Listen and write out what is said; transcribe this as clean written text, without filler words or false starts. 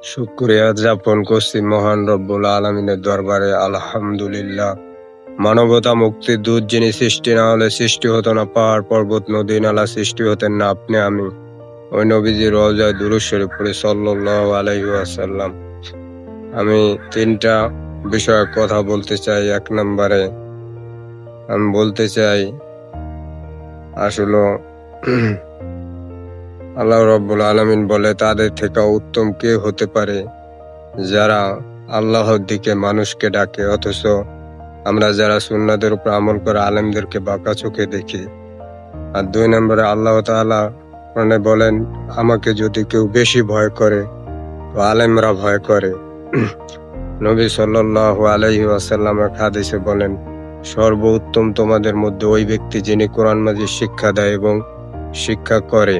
শুকরিয়া জ্ঞাপন করছি মহান রব্বুল আলামিনের দরবারে। আলহামদুলিল্লাহ। মানবতা মুক্তির দূত যিনি, সৃষ্টি না হলে সৃষ্টি হতো না, পাহাড় পর্বত নদী নালা সৃষ্টি হতেন না আপনি আমি। ওই নবীজির রওজায় দুরূদ শরীফ পড়ি সাল্লাল্লাহু আলাইহি ওয়াসাল্লাম। আমি তিনটা বিষয়ে কথা বলতে চাই। এক নম্বরে আমি বলতে চাই আসলে আল্লাহ রাব্বুল আলামিন বলে, তাদের থেকে উত্তম কে হতে পারে যারা আল্লাহর দিকে মানুষকে ডাকে, অথচ আমরা যারা সুন্নাতের উপর আমল করে আলেমদেরকে বাঁকা চোখে দেখি। আর 2 নম্বরে আল্লাহ তাআলা কোরআনে বলেন, আমাকে যদি কেউ বেশি ভয় করে তো আলেমরা ভয় করে। নবী সাল্লাল্লাহু আলাইহি ওয়াসাল্লামের হাদিসে বলেন, সর্বোত্তম তোমাদের মধ্যে ওই ব্যক্তি যিনি কোরআন মাজিদ শিক্ষা দেয় এবং শিক্ষা করে।